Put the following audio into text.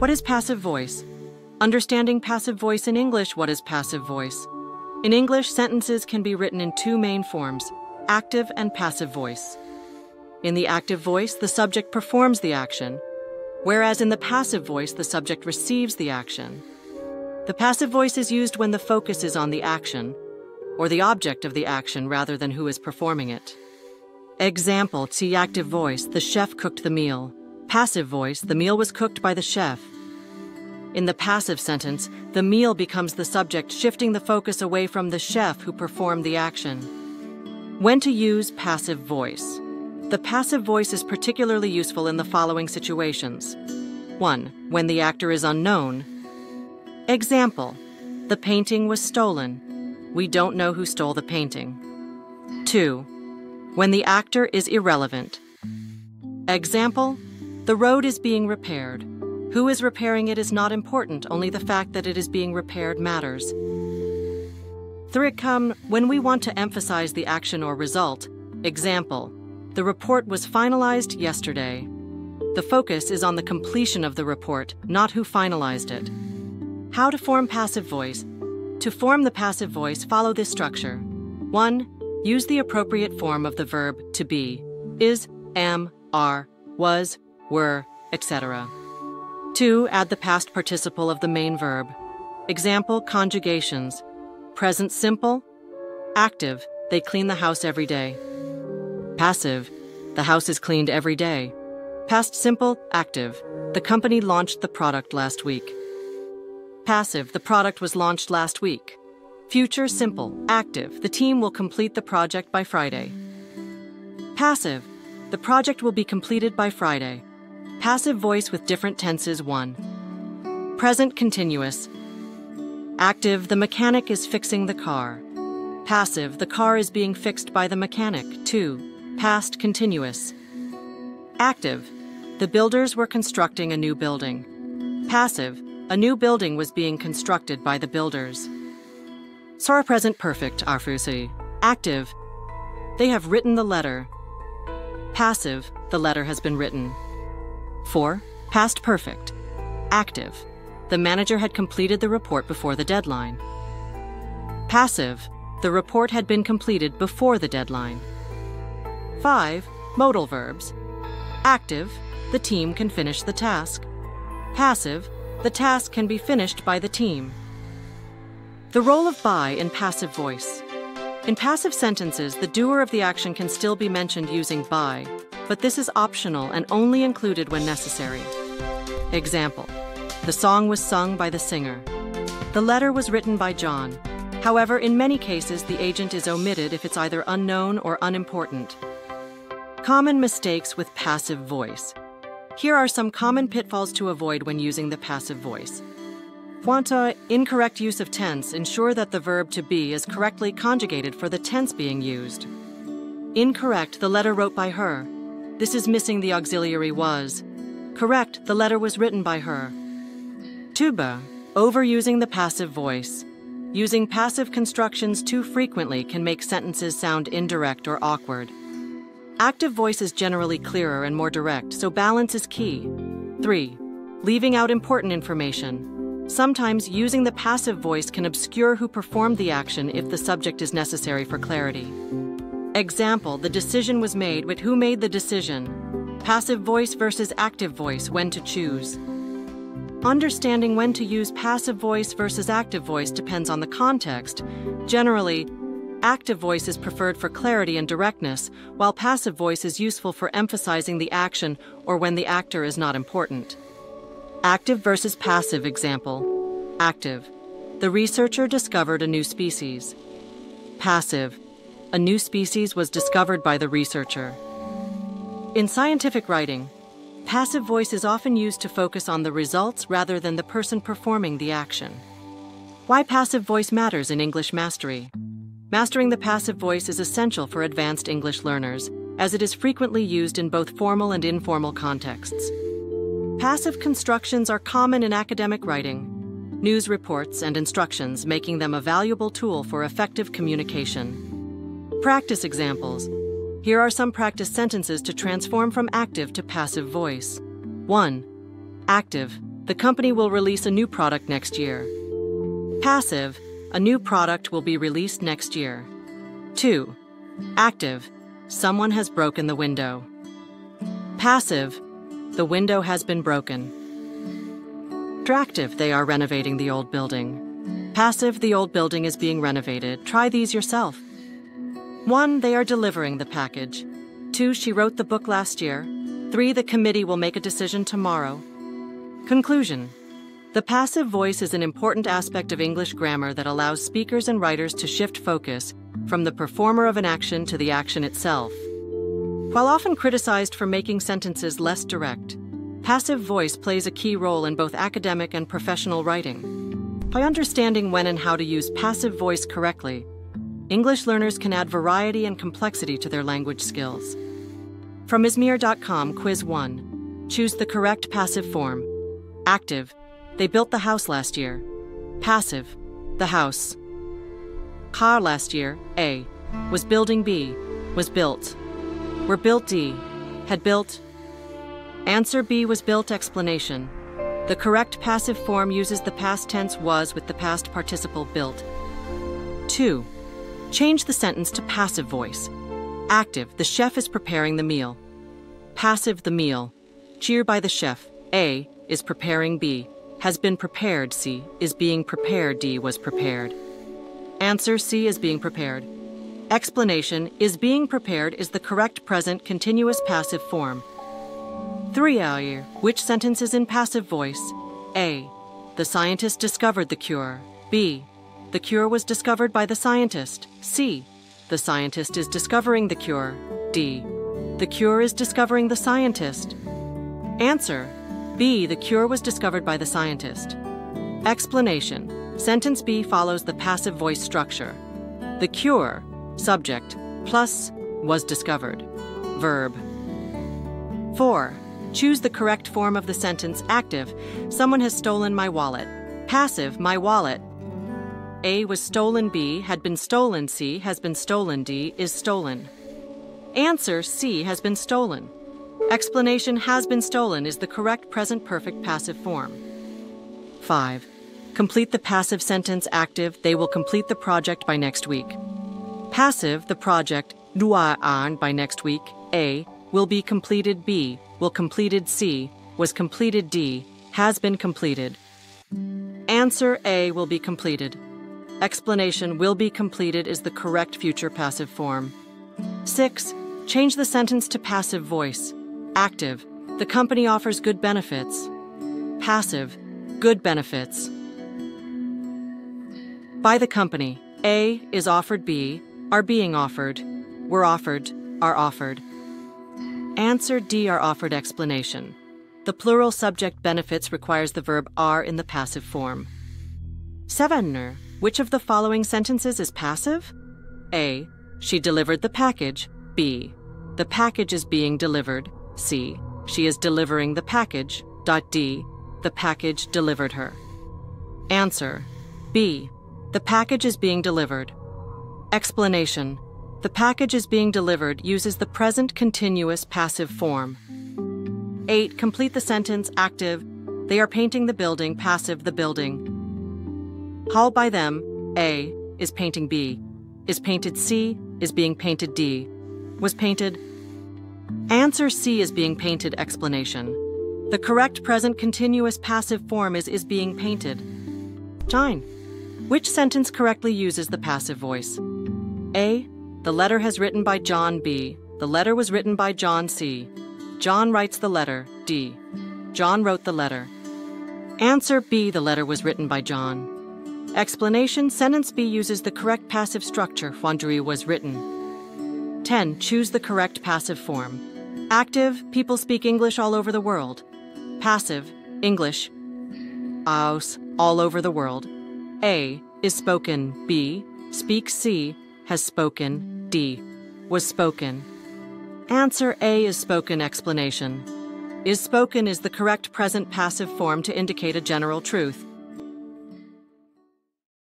What is passive voice? Understanding passive voice in English. What is passive voice? In English, sentences can be written in two main forms, active and passive voice. In the active voice, the subject performs the action, whereas in the passive voice, the subject receives the action. The passive voice is used when the focus is on the action, or the object of the action rather than who is performing it. Example, the active voice, the chef cooked the meal. Passive voice, the meal was cooked by the chef. In the passive sentence, the meal becomes the subject, shifting the focus away from the chef who performed the action. When to use passive voice? The passive voice is particularly useful in the following situations. 1. When the actor is unknown. Example, the painting was stolen. We don't know who stole the painting. 2. When the actor is irrelevant. Example, the road is being repaired. Who is repairing it is not important, only the fact that it is being repaired matters. 3. When we want to emphasize the action or result. Example, the report was finalized yesterday. The focus is on the completion of the report, not who finalized it. How to form passive voice? To form the passive voice, follow this structure. 1. Use the appropriate form of the verb to be, is, am, are, was, were, etc. 2. Add the past participle of the main verb. Example, conjugations. Present simple. Active, they clean the house every day. Passive, the house is cleaned every day. Past simple, active, the company launched the product last week. Passive, the product was launched last week. Future simple, active, the team will complete the project by Friday. Passive, the project will be completed by Friday. Passive voice with different tenses. 1. Present continuous. Active, the mechanic is fixing the car. Passive, the car is being fixed by the mechanic. 2. Past continuous. Active, the builders were constructing a new building. Passive, a new building was being constructed by the builders. Sara present perfect, arfusi. Active, they have written the letter. Passive, the letter has been written. 4. Past perfect. Active, the manager had completed the report before the deadline. Passive, the report had been completed before the deadline. 5. Modal verbs. Active, the team can finish the task. Passive, the task can be finished by the team. The role of by in passive voice. In passive sentences, the doer of the action can still be mentioned using by, but this is optional and only included when necessary. Example, the song was sung by the singer. The letter was written by John. However, in many cases, the agent is omitted if it's either unknown or unimportant. Common mistakes with passive voice. Here are some common pitfalls to avoid when using the passive voice. Quanta, incorrect use of tense. Ensure that the verb to be is correctly conjugated for the tense being used. Incorrect, the letter wrote by her. This is missing the auxiliary was. Correct, the letter was written by her. Tuba, overusing the passive voice. Using passive constructions too frequently can make sentences sound indirect or awkward. Active voice is generally clearer and more direct, so balance is key. 3. Leaving out important information. Sometimes using the passive voice can obscure who performed the action if the subject is necessary for clarity. Example, the decision was made, but who made the decision? Passive voice versus active voice, when to choose. Understanding when to use passive voice versus active voice depends on the context. Generally, active voice is preferred for clarity and directness, while passive voice is useful for emphasizing the action or when the actor is not important. Active versus passive example. Active. The researcher discovered a new species. Passive. A new species was discovered by the researcher. In scientific writing, passive voice is often used to focus on the results rather than the person performing the action. Why passive voice matters in English mastery. Mastering the passive voice is essential for advanced English learners, as it is frequently used in both formal and informal contexts. Passive constructions are common in academic writing, news reports, and instructions, making them a valuable tool for effective communication. Practice examples. Here are some practice sentences to transform from active to passive voice. 1. Active. The company will release a new product next year. Passive, a new product will be released next year. 2. Active, someone has broken the window. Passive, the window has been broken. Active, they are renovating the old building. Passive, the old building is being renovated. Try these yourself. 1. They are delivering the package. 2. She wrote the book last year. 3. The committee will make a decision tomorrow. Conclusion. The passive voice is an important aspect of English grammar that allows speakers and writers to shift focus from the performer of an action to the action itself. While often criticized for making sentences less direct, passive voice plays a key role in both academic and professional writing. By understanding when and how to use passive voice correctly, English learners can add variety and complexity to their language skills. From Izmir.com, Quiz 1. Choose the correct passive form. Active, they built the house last year. Passive, the house. Car last year, A. Was building B. Was built. Were built D. Had built. Answer B was built. Explanation. The correct passive form uses the past tense was with the past participle built. 2. Change the sentence to passive voice. Active, the chef is preparing the meal. Passive, the meal. Cheer by the chef. A. Is preparing B. Has been prepared C. Is being prepared D. Was prepared. Answer C is being prepared. Explanation. Is being prepared is the correct present continuous passive form. 3. Which sentence is in passive voice? A. The scientist discovered the cure. B. The cure was discovered by the scientist. C. The scientist is discovering the cure. D. The cure is discovering the scientist. Answer. B. The cure was discovered by the scientist. Explanation. Sentence B follows the passive voice structure. The cure, subject, plus was discovered. Verb. 4. Choose the correct form of the sentence. Active, someone has stolen my wallet. Passive, my wallet. A was stolen B, had been stolen C, has been stolen D, is stolen. Answer C has been stolen. Explanation has been stolen is the correct present perfect passive form. 5. Complete the passive sentence. Active, they will complete the project by next week. Passive, the project, duaan by next week. A, will be completed B, will completed C, was completed D, has been completed. Answer A will be completed. Explanation will be completed is the correct future passive form. 6. Change the sentence to passive voice. Active, the company offers good benefits. Passive, good benefits. By the company, A is offered B, are being offered, were offered, are offered. Answer D are offered. Explanation. The plural subject benefits requires the verb are in the passive form. 7. Which of the following sentences is passive? A. She delivered the package. B. The package is being delivered. C. She is delivering the package. D. The package delivered her. Answer. B. The package is being delivered. Explanation. The package is being delivered uses the present continuous passive form. 8. Complete the sentence. Active, they are painting the building. Passive, the building. Hauled by them. A. Is painting B. Is painted C. Is being painted D. Was painted. Answer C is being painted. Explanation. The correct present continuous passive form is being painted. 9. Which sentence correctly uses the passive voice? A. The letter has written by John B. The letter was written by John C. John writes the letter. D. John wrote the letter. Answer B. The letter was written by John. Explanation. Sentence B uses the correct passive structure. Juandri was written. 10. Choose the correct passive form. Active, people speak English all over the world. Passive, English, aus, all over the world. A, is spoken. B, speaks. C, has spoken. D, was spoken. Answer A is spoken. Explanation. Is spoken is the correct present passive form to indicate a general truth.